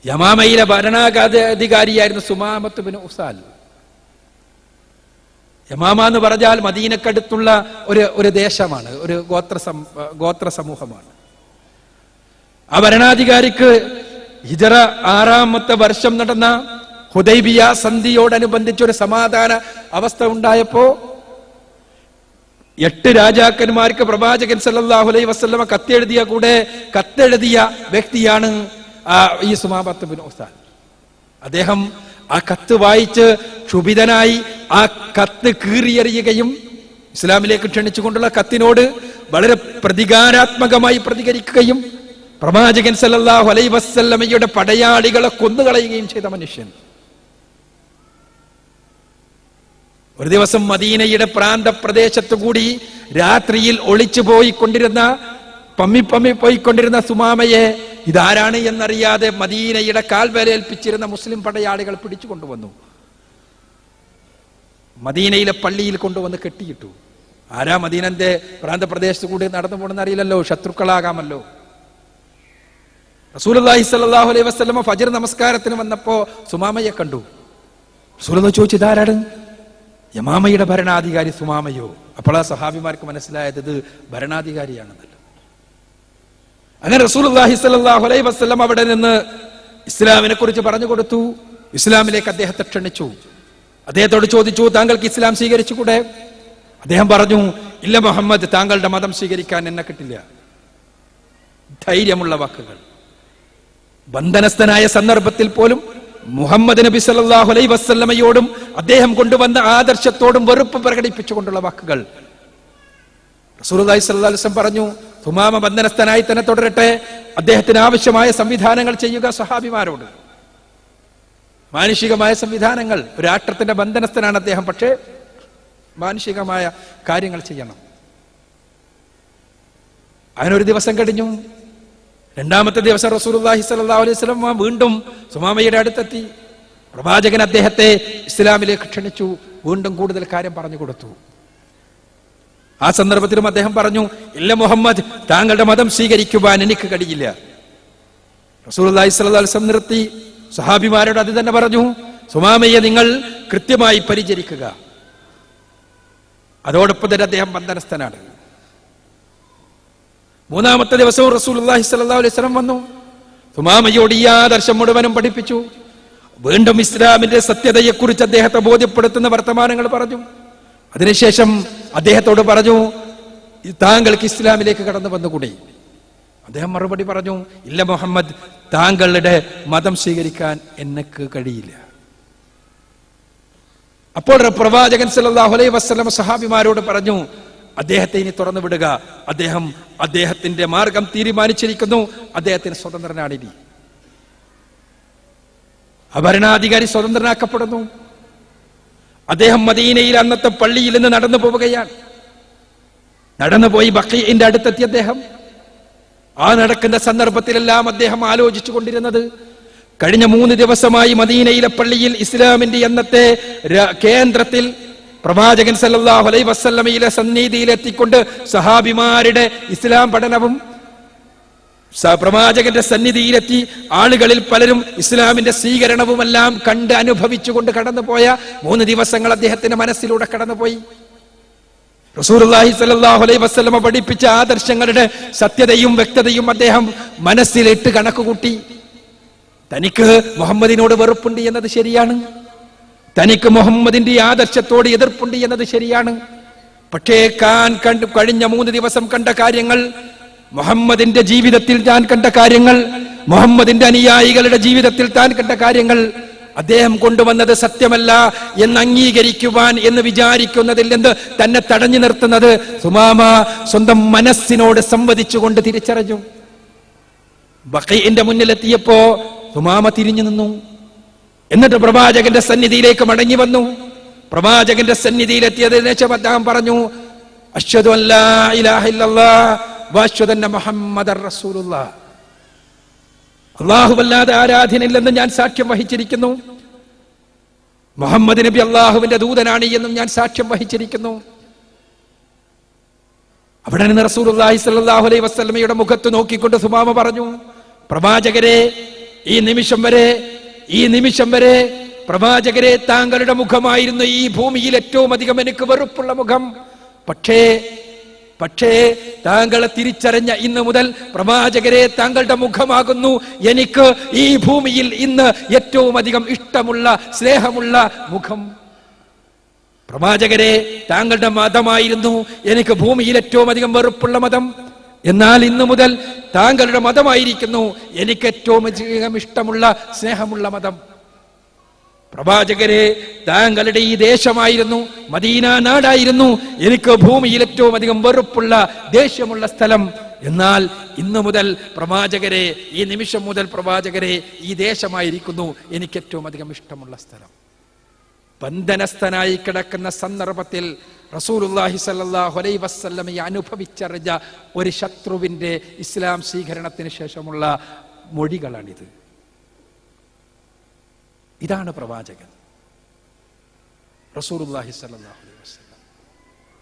യമാമയിലെ ഭരണാധികാരിയായിരുന്നു സുമാമത്ത് bin Uthal. യമാമ എന്ന് പറഞ്ഞാൽ മദീനക്കടുത്തുള്ള ഒരു ദേശമാണ്, ഒരു ഗോത്ര സമൂഹമാണ്. ആ ഭരണാധികാരിക്ക് ഹിജറ 6-ാമത്തെ വർഷം നടന്ന ഹുദൈബിയ സന്ധിയോടനുബന്ധിച്ച് ഒരു സമാധാന അവസ്ഥ ഉണ്ടായപ്പോ 8 രാജാക്കന്മാർക്ക് പ്രവാചകൻ സല്ലല്ലാഹു അലൈഹി വസല്ലമ കത്തെഴുതിയ വ്യക്തിയാണ് ഈ സുമാമത്ത് ബിൻ ഉസാൽ. അദ്ദേഹം ആ കത്ത് വായിച്ച് ക്ഷുഭിതനായി ആ കത്ത് കീറിയെറിയുകയും ഇസ്ലാമിലേക്ക് ക്ഷണിച്ചുകൊണ്ടുള്ള കത്തിനോട് വളരെ പ്രതികാരാത്മകമായി പ്രതികരിക്കുകയും പ്രവാചകൻ സല്ലല്ലാഹു അലൈഹി വസല്ലമയുടെ പടയാളികളെ കൊന്നുകളയുകയും ചെയ്ത മനുഷ്യൻ. ഒരു ദിവസം മദീനയുടെ പ്രാന്തപ്രദേശത്തു കൂടി രാത്രിയിൽ ഒളിച്ചു പോയിക്കൊണ്ടിരുന്ന സുമാമയെ ഇതാരാണ് എന്നറിയാതെ മദീനയുടെ കാൽവലേൽപ്പിച്ചിരുന്ന മുസ്ലിം പടയാളികൾ പിടിച്ചു കൊണ്ടുവന്നു. മദീനയിലെ പള്ളിയിൽ കൊണ്ടുവന്ന് കെട്ടിയിട്ടു. ആരാ മദീനന്റെ പ്രാന്തപ്രദേശത്ത് കൂടി നടന്നു പോണെന്ന് അറിയില്ലല്ലോ, ശത്രുക്കളാകാമല്ലോ. റസൂലുള്ളാഹി സ്വല്ലല്ലാഹു അലൈഹി വസല്ലമ ഫജ്ർ നമസ്കാരത്തിന് വന്നപ്പോ സുമാമയെ കണ്ടു. റസൂലുള്ളാഹി ചോദിച്ചു, ഇതാരാണ്? യമാമയുടെ ഭരണാധികാരി സുമാമയോ? അപ്പോൾ ആ സഹാബിമാർക്ക് മനസ്സിലായത് ഇത് ഭരണാധികാരിയാണെന്നല്ലോ. അങ്ങനെ റസൂലുള്ളാഹി സ്വല്ലല്ലാഹു അലൈഹി വസല്ലം അവിടെ നിന്ന് ഇസ്ലാമിനെ കുറിച്ച് പറഞ്ഞു കൊടുത്തു. ഇസ്ലാമിലേക്ക് അദ്ദേഹത്തെ ക്ഷണിച്ചു. അദ്ദേഹത്തോട് ചോദിച്ചു, താങ്കൾക്ക് ഇസ്ലാം സ്വീകരിച്ചുകൂടെ? അദ്ദേഹം പറഞ്ഞു, ഇല്ല മുഹമ്മദ്, താങ്കളുടെ മതം സ്വീകരിക്കാൻ എന്നെ കിട്ടില്ല. ധൈര്യമുള്ള വാക്കുകൾ. ബന്ധനസ്ഥനായ സന്ദർഭത്തിൽ പോലും മുഹമ്മദ് നബി സല്ലല്ലാഹു അലൈഹി വസല്ലമയോടും അദ്ദേഹം കൊണ്ടുവന്ന ആദർശത്തോടും വെറുപ്പ് പ്രകടിപ്പിച്ചുകൊണ്ടുള്ള വാക്കുകൾ. റസൂലുള്ളാഹി സ്വല്ലല്ലാഹു അലൈഹി വസല്ലം പറഞ്ഞു, സുമാമ ബന്ധനസ്ഥനായി തന്നെ തുടരട്ടെ, അദ്ദേഹത്തിന് ആവശ്യമായ സംവിധാനങ്ങൾ ചെയ്യുക സഹാബിമാരോട്. മാനുഷികമായ സംവിധാനങ്ങൾ. ഒരു രാഷ്ട്രത്തിന്റെ ബന്ധനസ്ഥനാണ് അദ്ദേഹം, പക്ഷേ മാനുഷികമായ കാര്യങ്ങൾ ചെയ്യണം. അതിനൊരു ദിവസം കഴിഞ്ഞു. 2-ാമത്തെ ദിവസം റസൂലുള്ളാഹി സ്വല്ലല്ലാഹു അലൈഹി വസല്ലം വീണ്ടും സുമാമയുടെ അടുത്തെത്തി. പ്രവാചകൻ അദ്ദേഹത്തെ ഇസ്ലാമിലേക്ക് ക്ഷണിച്ചു. വീണ്ടും കൂടുതൽ കാര്യം പറഞ്ഞു കൊടുത്തു. ആ സന്ദർഭത്തിലും അദ്ദേഹം പറഞ്ഞു, ഇല്ല മുഹമ്മദ്, താങ്കളുടെ മതം സ്വീകരിക്കുവാൻ എനിക്ക് കഴിയില്ല. റസൂലുള്ളാഹി സ്വല്ലല്ലാഹു അലൈഹി വസല്ലം നിർത്തി. സഹാബിമാരോട് അത് തന്നെ പറഞ്ഞു, സുമാമയെ നിങ്ങൾ കൃത്യമായി പരിചരിക്കുക. അതോടൊപ്പം തന്നെ അദ്ദേഹം ബന്ധനസ്ഥനാണ്. 3-ാമത്തെ ദിവസവും റസൂലുള്ളാഹി സ്വല്ലല്ലാഹു അലൈഹി വസല്ലം വന്നു. സുമാമയോട് ഈ ആദർശം മുഴുവനും പഠിപ്പിച്ചു. വീണ്ടും ഇസ്ലാമിന്റെ സത്യതയെക്കുറിച്ച് അദ്ദേഹത്തെ ബോധ്യപ്പെടുത്തുന്ന വർത്തമാനങ്ങൾ പറഞ്ഞു. അതിനുശേഷം അദ്ദേഹത്തോട് പറഞ്ഞു, താങ്കൾക്ക് ഇസ്ലാമിലേക്ക് കടന്നു വന്നുകൂടി? അദ്ദേഹം മറുപടി പറഞ്ഞു, ഇല്ല മുഹമ്മദ്, താങ്കളുടെ മതം സ്വീകരിക്കാൻ എനിക്ക് കഴിയില്ല. അപ്പോൾ പ്രവാചകൻ സല്ലല്ലാഹു അലൈഹി വസല്ലം സഹാബിമാരോട് പറഞ്ഞു, അദ്ദേഹത്തെ ഇനി തുറന്നു വിടുക. അദ്ദേഹത്തിന്റെ മാർഗം തീരുമാനിച്ചിരിക്കുന്നു. അദ്ദേഹത്തിന് സ്വതന്ത്രനാണിനി. ഭരണാധികാരി സ്വതന്ത്രനാക്കപ്പെടുന്നു. അദ്ദേഹം മദീനയിൽ അന്നത്തെ പള്ളിയിൽ നിന്ന് നടന്നു പോവുകയാണ്. നടന്നുപോയി ബഖീഇന്റെ അടുത്തെത്തി അദ്ദേഹം. ആ നടക്കുന്ന സന്ദർഭത്തിലെല്ലാം അദ്ദേഹം ആലോചിച്ചു കൊണ്ടിരുന്നത്, കഴിഞ്ഞ 3 ദിവസമായി മദീനയിലെ പള്ളിയിൽ ഇസ്ലാമിന്റെ അന്നത്തെ കേന്ദ്രത്തിൽ പ്രവാചകൻ സല്ലല്ലാഹു അലൈഹി വസല്ലമയുടെ സന്നിധിയിലെത്തിക്കൊണ്ട് സഹാബിമാരുടെ ഇസ്ലാം പഠനവും, പ്രവാചകന്റെ സന്നിധിയിലെത്തി ആളുകളിൽ പലരും ഇസ്ലാമിന്റെ സ്വീകരണവുമെല്ലാം കണ്ട് അനുഭവിച്ചുകൊണ്ട് കടന്നുപോയ 3 ദിവസങ്ങൾ അദ്ദേഹത്തിന്റെ മനസ്സിലൂടെ കടന്നുപോയി. റസൂലുള്ളാഹി സ്വല്ലല്ലാഹു അലൈഹി വസല്ലമ പഠിപ്പിച്ച ആദർശങ്ങളുടെ സത്യതയും വ്യക്തതയും അദ്ദേഹം മനസ്സിലിട്ട് കണക്കുകൂട്ടി. തനിക്ക് മുഹമ്മദിനോട് വെറുപ്പുണ്ട് എന്നത് ശരിയാണ്. തനിക്ക് മുഹമ്മദിന്റെ ആദർശത്തോട് എതിർപ്പുണ്ട് എന്നത് ശരിയാണ്. പക്ഷേ കഴിഞ്ഞ 3 ദിവസം കണ്ട കാര്യങ്ങൾ, മുഹമ്മദിന്റെ ജീവിതത്തിൽ താൻ കണ്ട കാര്യങ്ങൾ, മുഹമ്മദിന്റെ അനുയായികളുടെ ജീവിതത്തിൽ താൻ കണ്ട കാര്യങ്ങൾ, അദ്ദേഹം കൊണ്ടുവന്നത് സത്യമല്ല എന്ന് അംഗീകരിക്കുവാൻ എന്ന് വിചാരിക്കുന്നതിൽ നിന്ന് തന്നെ തടഞ്ഞു നിർത്തുന്നത് സുമാമ സ്വന്തം മനസ്സിനോട് സംവദിച്ചുകൊണ്ട് തിരിച്ചറിഞ്ഞു. ബഖീഇന്റെ മുന്നിലെത്തിയപ്പോ സുമാമ തിരിഞ്ഞു നിന്നു. എന്നിട്ട് പ്രവാചകന്റെ സന്നിധിയിലേക്ക് മടങ്ങി വന്നു. പ്രവാചകന്റെ സന്നിധിയിലെത്തിയതിനു ശേഷം അദ്ദേഹം പറഞ്ഞു, അശ്ഹദു അല്ലാ ഇലാഹ ഇല്ലല്ലാഹ് വ അശ്ഹദു അന്ന മുഹമ്മദർ റസൂലുള്ളാഹ്. അല്ലാഹുവല്ലാതെ ആരാധ്യനില്ലെന്ന് ഞാൻ സാക്ഷ്യം വഹിച്ചിരിക്കുന്നു. മുഹമ്മദ് നബി അല്ലാഹുവിന്റെ ദൂതനാണ് എന്നും ഞാൻ സാക്ഷ്യം വഹിച്ചിരിക്കുന്നു. അവിടെ നിന്ന് റസൂലുള്ളാഹി സ്വല്ലല്ലാഹു അലൈഹി വസല്ലമയുടെ മുഖത്ത് നോക്കിക്കൊണ്ട് സുമാമ പറഞ്ഞു, പ്രവാചകരെ, ഈ നിമിഷം വരെ പ്രവാചകരെ താങ്കളുടെ മുഖമായിരുന്നു ഈ ഭൂമിയിൽ ഏറ്റവും അധികം എനിക്ക് വെറുപ്പുള്ള മുഖം. പക്ഷേ താങ്കളെ തിരിച്ചറിഞ്ഞ ഇന്ന് മുതൽ പ്രവാചകരെ താങ്കളുടെ മുഖമാകുന്നു എനിക്ക് ഈ ഭൂമിയിൽ ഇന്ന് ഏറ്റവും അധികം ഇഷ്ടമുള്ള സ്നേഹമുള്ള മുഖം. പ്രവാചകരെ താങ്കളുടെ മതമായിരുന്നു എനിക്ക് ഭൂമിയിൽ ഏറ്റവും അധികം വെറുപ്പുള്ള മതം. എന്നാൽ ഇന്നു മുതൽ താങ്കളുടെ മതമായിരിക്കുന്നു എനിക്ക് ഏറ്റവും അധികം ഇഷ്ടമുള്ള സ്നേഹമുള്ള മതം. പ്രവാചകരെ താങ്കളുടെ ഈ ദേശമായിരുന്നു, മദീന നാടായിരുന്നു എനിക്ക് ഭൂമിയിൽ ഏറ്റവും അധികം വെറുപ്പുള്ള ദേഷ്യമുള്ള സ്ഥലം. എന്നാൽ ഇന്നു മുതൽ പ്രവാചകരെ, ഈ നിമിഷം മുതൽ പ്രവാചകരെ ഈ ദേശമായിരിക്കുന്നു എനിക്ക് ഏറ്റവും അധികം ഇഷ്ടമുള്ള സ്ഥലം. ബന്ധനസ്ഥനായി കിടക്കുന്ന സന്ദർഭത്തിൽ റസൂലുള്ളാഹി സ്വല്ലല്ലാഹു അലൈഹി വസല്ലമയെ അനുഭവിച്ചറിഞ്ഞ ഒരു ശത്രുവിന്റെ ഇസ്ലാം സ്വീകരണത്തിന് ശേഷമുള്ള മൊഴികളാണിത്. ഇതാണ് പ്രവാചകൻ റസൂലുള്ളാഹി സ്വല്ലല്ലാഹു അലൈഹി വസല്ലം.